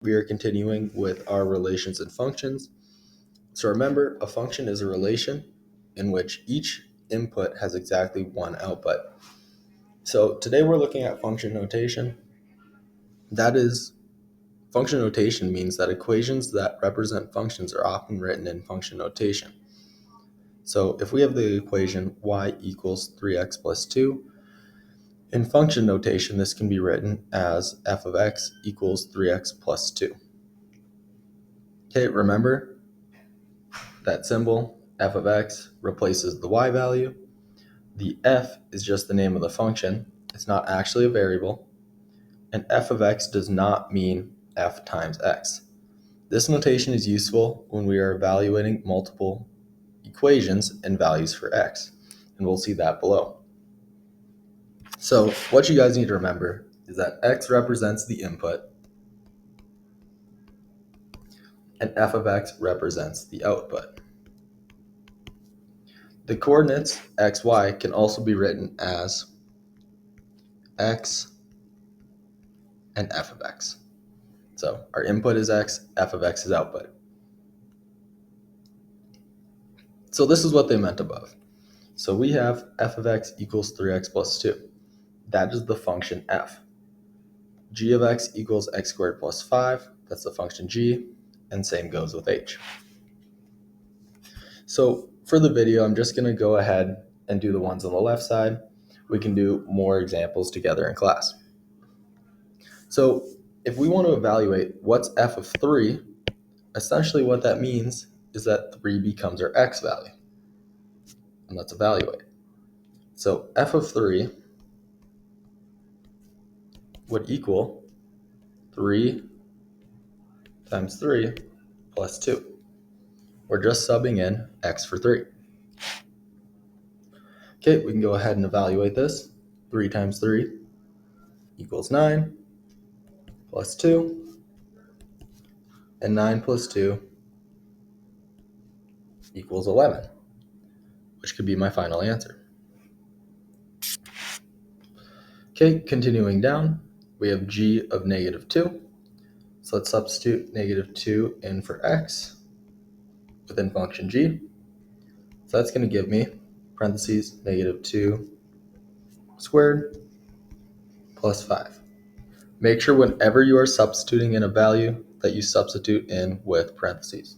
we are continuing with our relations and functions. So remember, a function is a relation in which each input has exactly one output. So today we're looking at function notation. Function notation means that equations that represent functions are often written in function notation. So if we have the equation y equals 3x plus 2, in function notation, this can be written as f of x equals 3x plus 2. Okay, remember that symbol, f of x, replaces the y value. The f is just the name of the function. It's not actually a variable. And f of x does not mean f times x. This notation is useful when we are evaluating multiple equations and values for x, and we'll see that below. So what you guys need to remember is that x represents the input and f of x represents the output. The coordinates x, y can also be written as x and f of x. So our input is x, f of x is output. So this is what they meant above. So we have f of x equals 3x plus 2. That is the function f. G of x equals x squared plus 5. That's the function g. And same goes with h. So for the video, I'm just going to go ahead and do the ones on the left side. We can do more examples together in class. So if we want to evaluate what's f of 3, essentially what that means is that 3 becomes our x value. And let's evaluate. So f of 3 would equal 3 times 3 plus 2. We're just subbing in x for 3. Okay, we can go ahead and evaluate this. 3 times 3 equals 9 plus 2. And 9 plus 2 equals 11, which could be my final answer. Okay, continuing down, we have g of negative 2. So let's substitute negative 2 in for x within function g. So that's going to give me, parentheses, negative 2 squared plus 5. Make sure whenever you are substituting in a value that you substitute in with parentheses.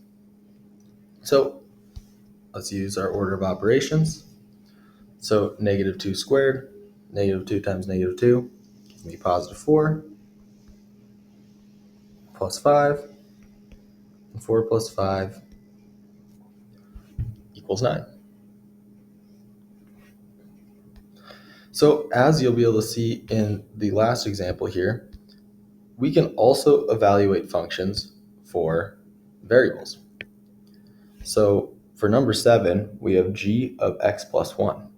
So let's use our order of operations. So negative 2 squared, negative 2 times negative 2 gives me positive 4 plus 5, and 4 plus 5 equals 9. So as you'll be able to see in the last example here, we can also evaluate functions for variables. So for number 7, we have g of x plus 1.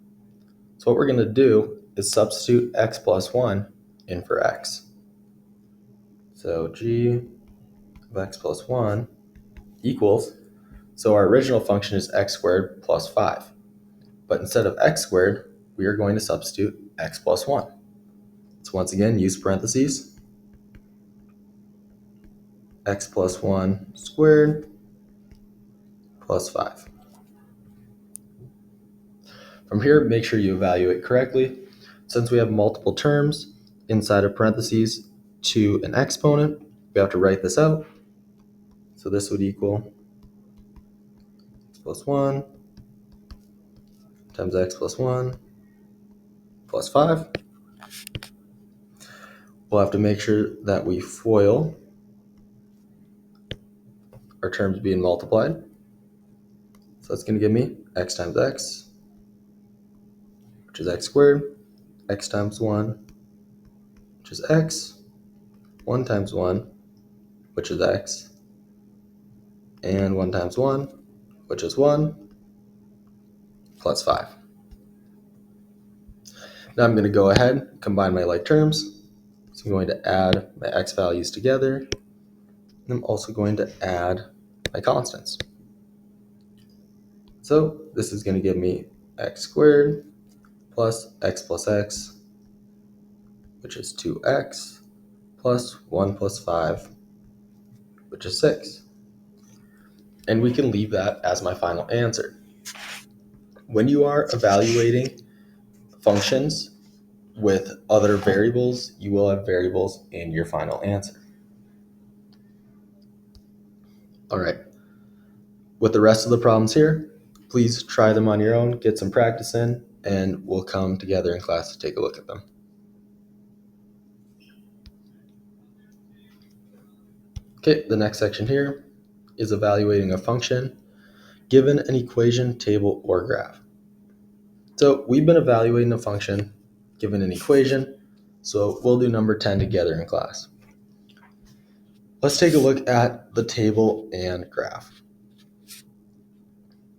So what we're going to do is substitute x plus 1 in for x. So g of x plus 1 equals, so our original function is x squared plus 5. But instead of x squared, we are going to substitute x plus 1. So once again, use parentheses. X plus 1 squared plus 5. From here, make sure you evaluate correctly. Since we have multiple terms inside of parentheses to an exponent, we have to write this out. So this would equal x plus 1 times x plus 1 plus 5. We'll have to make sure that we FOIL our terms being multiplied. So that's going to give me x times x, which is x squared, x times 1, which is x, 1 times 1, which is x, and 1 times 1, which is 1, plus 5. Now I'm going to go ahead and combine my like terms. So I'm going to add my x values together. And I'm also going to add my constants. So this is going to give me x squared plus x, which is 2x, plus 1 plus 5, which is 6. And we can leave that as my final answer. When you are evaluating functions with other variables, you will have variables in your final answer. All right. With the rest of the problems here, please try them on your own, get some practice in, and we'll come together in class to take a look at them. Okay, the next section here is evaluating a function given an equation, table, or graph. So we've been evaluating a function given an equation, so we'll do number 10 together in class. Let's take a look at the table and graph.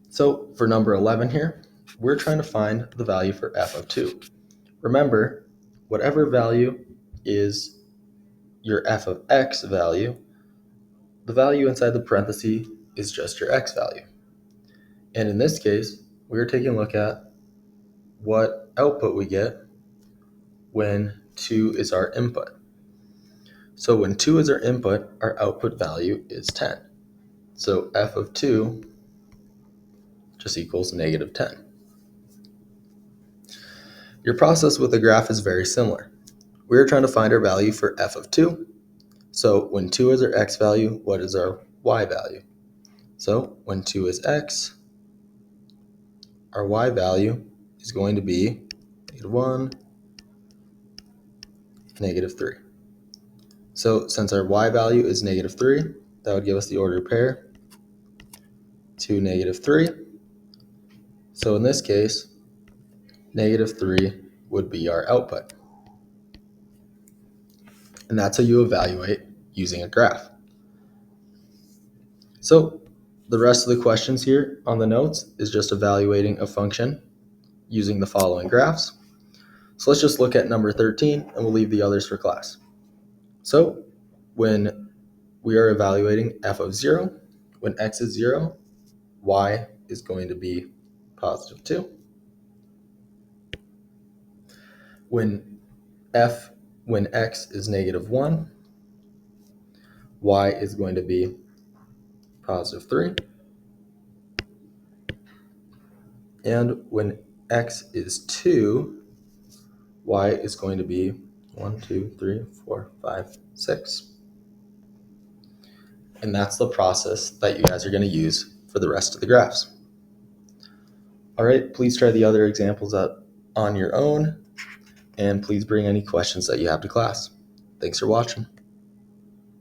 So for number 11 here, we're trying to find the value for f of 2. Remember, whatever value is your f of x value, the value inside the parenthesis is just your x value. And in this case, we're taking a look at what output we get when 2 is our input. So when 2 is our input, our output value is 10. So f of 2 just equals negative 10. Your process with the graph is very similar. We're trying to find our value for f of 2. So when 2 is our x value, what is our y value? So when 2 is x, our y value is going to be -1, -3. So since our y value is -3, that would give us the ordered pair, 2, -3. So in this case, -3 would be our output. And that's how you evaluate using a graph. So the rest of the questions here on the notes is just evaluating a function using the following graphs. So let's just look at number 13 and we'll leave the others for class. So when we are evaluating f of 0, when x is 0, y is going to be positive 2. When x is -1, y is going to be positive 3. And when x is 2, y is going to be 1, 2, 3, 4, 5, 6. And that's the process that you guys are going to use for the rest of the graphs. All right, please try the other examples out on your own, and please bring any questions that you have to class. Thanks for watching.